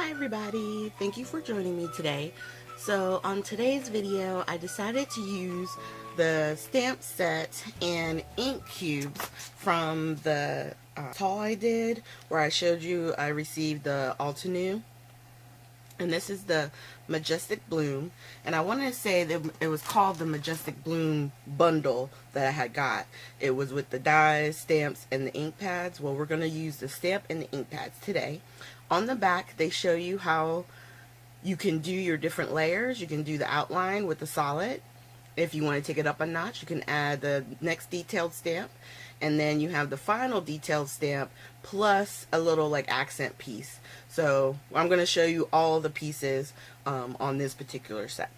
Hi everybody, thank you for joining me today. So on today's video I decided to use the stamp set and ink cubes from the haul I did where I showed you I received the Altenew. And this is the Majestic Bloom, and I wanted to say that it was called the Majestic Bloom bundle that I had got. It was with the dies, stamps, and the ink pads. Well, we're going to use the stamp and the ink pads today. On the back, they show you how you can do your different layers. You can do the outline with the solid. If you want to take it up a notch, you can add the next detailed stamp, and then you have the final detailed stamp plus a little like accent piece. So I'm going to show you all the pieces on this particular set.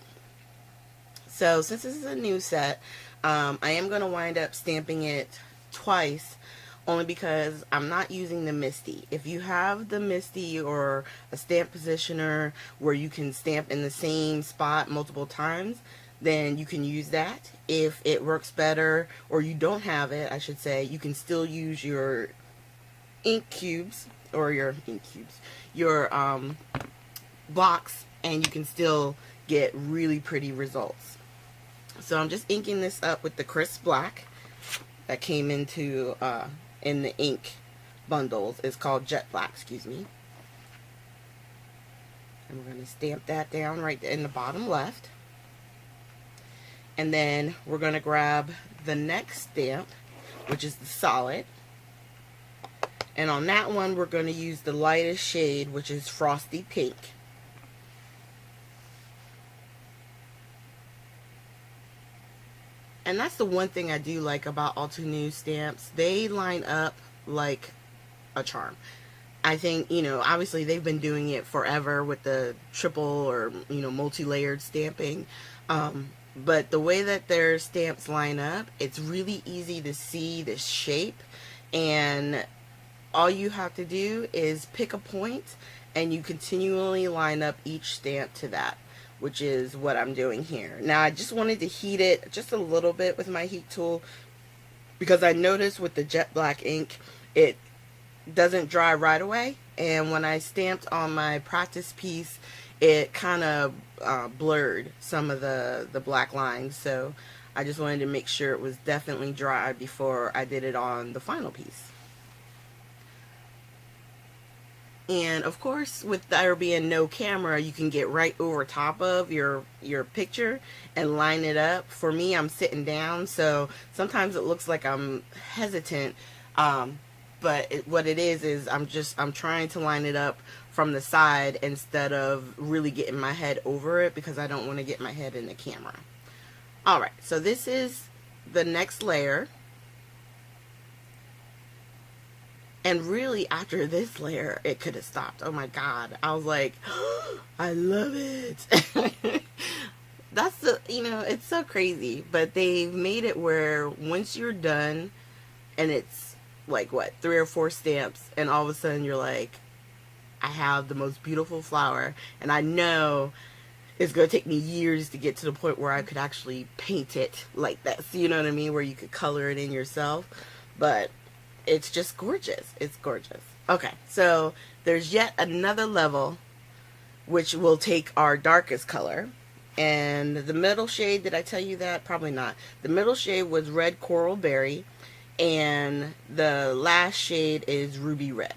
So since this is a new set, I am going to wind up stamping it twice, only because I'm not using the MISTI. If you have the MISTI or a stamp positioner where you can stamp in the same spot multiple times, then you can use that. If it works better, or you don't have it, I should say, you can still use your ink cubes, or your blocks, and you can still get really pretty results. So I'm just inking this up with the crisp black that came into in the ink bundles. It's called jet black, excuse me. And we're going to stamp that down right in the bottom left. And then we're going to grab the next stamp, which is the solid. And on that one, we're going to use the lightest shade, which is Frosty Pink. And that's the one thing I do like about Altenew stamps. They line up like a charm. I think, you know, obviously they've been doing it forever with the triple or, you know, multi-layered stamping. But the way that their stamps line up, it's really easy to see the shape, and all you have to do is pick a point and you continually line up each stamp to that, which is what I'm doing here. Now I just wanted to heat it just a little bit with my heat tool, because I noticed with the jet black ink it doesn't dry right away, and when I stamped on my practice piece it kind of blurred some of the black lines. So I just wanted to make sure it was definitely dry before I did it on the final piece. And of course, with there being no camera, you can get right over top of your picture and line it up. For me, I'm sitting down, so sometimes it looks like I'm hesitant, but what it is I'm trying to line it up from the side instead of really getting my head over it, because I don't want to get my head in the camera. Alright, so this is the next layer. And really, after this layer, it could have stopped. Oh my god. I was like, oh, I love it. That's the, you know, it's so crazy. But they've made it where once you're done, and it's like, what, 3 or 4 stamps, and all of a sudden you're like, I have the most beautiful flower, and I know it's going to take me years to get to the point where I could actually paint it like that. So you know what I mean? Where you could color it in yourself. But it's just gorgeous. It's gorgeous. Okay, so there's yet another level, which will take our darkest color. And the middle shade, did I tell you that? Probably not. The middle shade was Red Coral Berry, and the last shade is Ruby Red.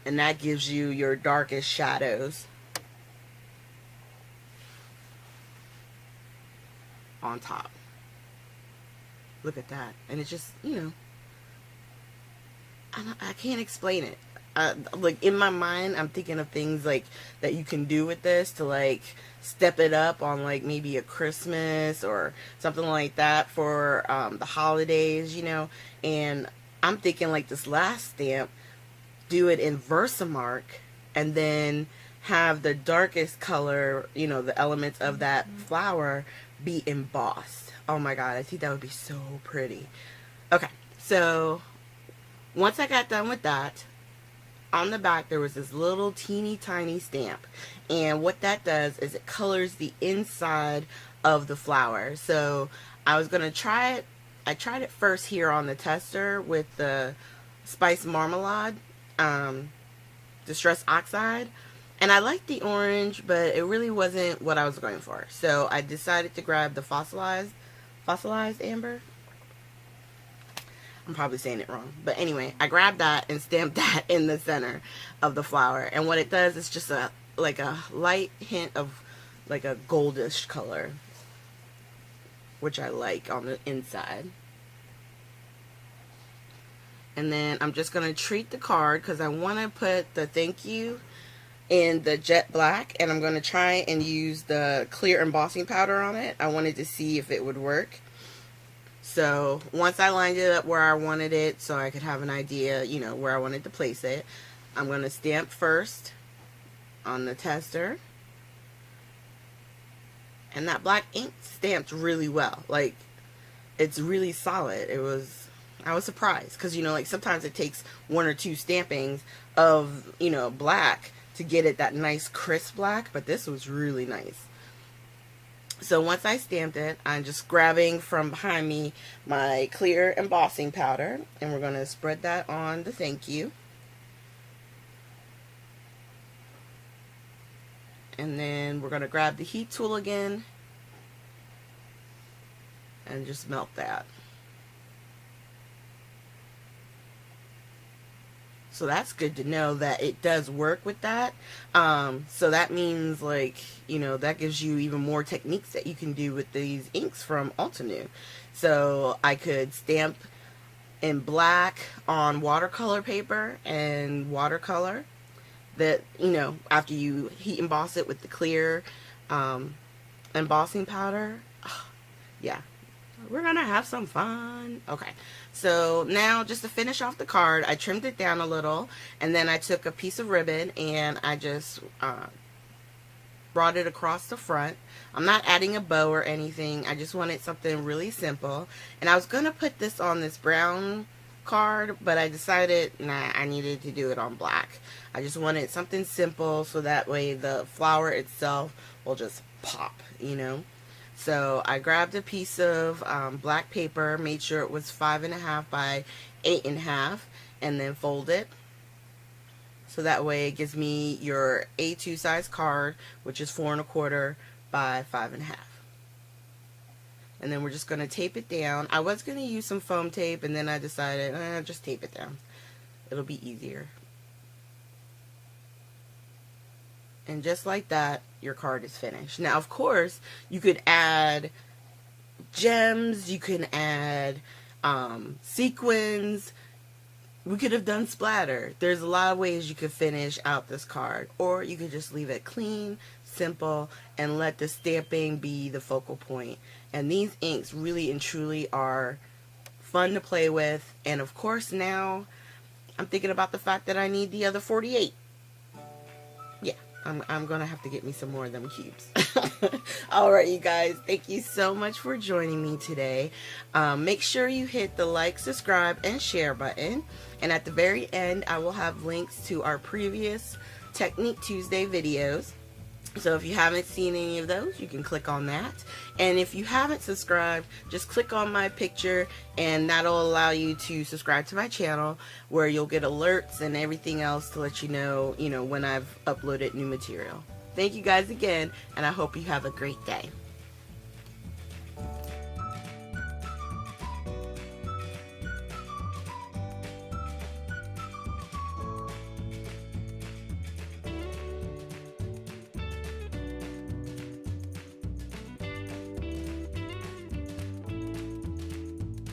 And that gives you your darkest shadows on top. Look at that. And it's just, you know, I can't explain it. Like, in my mind, I'm thinking of things like that you can do with this to like step it up on like maybe a Christmas or something like that for the holidays, you know. And I'm thinking like this last stamp, do it in Versamark, and then have the darkest color, you know, the elements of that flower be embossed. Oh my god, I think that would be so pretty. Okay, so once I got done with that, on the back there was this little teeny tiny stamp, and what that does is it colors the inside of the flower. So I was gonna try it. I tried it first here on the tester with the Spice Marmalade, Distress Oxide. And I liked the orange, but it really wasn't what I was going for. So I decided to grab the fossilized amber. I'm probably saying it wrong. But anyway, I grabbed that and stamped that in the center of the flower. And what it does is just like a light hint of like a goldish color, which I like on the inside. And then I'm just going to treat the card because I want to put the thank you in the jet black, and I'm going to try and use the clear embossing powder on it. I wanted to see if it would work. So once I lined it up where I wanted it so I could have an idea, you know, where I wanted to place it, I'm going to stamp first on the tester. And that black ink stamped really well. Like, it's really solid. I was surprised because, you know, like sometimes it takes 1 or 2 stampings of, you know, black to get it that nice crisp black, but this was really nice. So once I stamped it, I'm just grabbing from behind me my clear embossing powder, and we're going to spread that on the thank you. And then we're going to grab the heat tool again and just melt that. So that's good to know that it does work with that. So that means, like, you know, that gives you even more techniques that you can do with these inks from Altenew. So I could stamp in black on watercolor paper and watercolor that, you know, after you heat emboss it with the clear embossing powder. Yeah. We're gonna have some fun. Okay, so now just to finish off the card, I trimmed it down a little, and then I took a piece of ribbon and I just brought it across the front. I'm not adding a bow or anything. I just wanted something really simple, and I was gonna put this on this brown card, but I decided, nah, I needed to do it on black. I just wanted something simple so that way the flower itself will just pop, you know. So I grabbed a piece of black paper, made sure it was 5.5 by 8.5, and then fold it. So that way it gives me your A2 size card, which is 4.25 by 5.5. And then we're just going to tape it down. I was going to use some foam tape, and then I decided, just tape it down. It'll be easier. And just like that, your card is finished. Now, of course, you could add gems, you can add sequins. We could have done splatter. There's a lot of ways you could finish out this card. Or you could just leave it clean, simple, and let the stamping be the focal point. And these inks really and truly are fun to play with. And of course, now I'm thinking about the fact that I need the other 48. Yeah. I'm going to have to get me some more of them cubes. Alright, you guys. Thank you so much for joining me today. Make sure you hit the like, subscribe, and share button. And at the very end, I will have links to our previous Technique Tuesday videos. So if you haven't seen any of those, you can click on that. And if you haven't subscribed, just click on my picture and that'll allow you to subscribe to my channel, where you'll get alerts and everything else to let you know, when I've uploaded new material. Thank you guys again, and I hope you have a great day.